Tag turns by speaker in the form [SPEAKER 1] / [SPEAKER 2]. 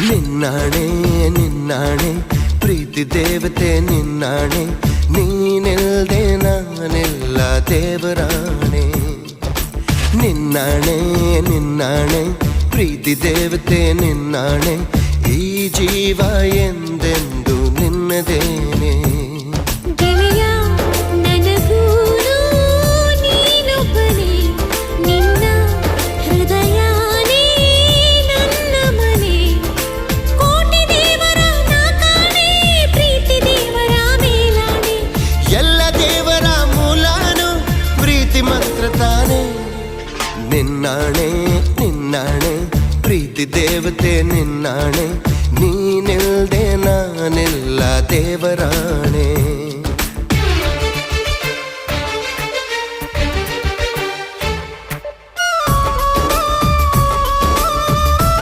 [SPEAKER 1] ನಿನ್ನಾಣೆ ನಿನ್ನಾಣೆ ಪ್ರೀತಿ ದೇವತೆ ನಿನ್ನಾಣೆ, ನೀನಿಲ್ದೆ ನಾನೆಲ್ಲ ದೇವರಾಣೆ. ನಿನ್ನಾಣೆ ನಿನ್ನಾಣೆ ಪ್ರೀತಿ ದೇವತೆ ನಿನ್ನಾಣೆ, ಈ ಜೀವ ಎಂದೆಂದು ನಿನ್ನದೇನೆ. ನಿನ್ನಾಣೆ ನಿನ್ನಾಣೆ ಪ್ರೀತಿ ದೇವತೆ ನಿನ್ನಾಣೆ, ನೀನಿಲ್ದೆ ನಾನೆಲ್ಲ ದೇವರಾಣೆ.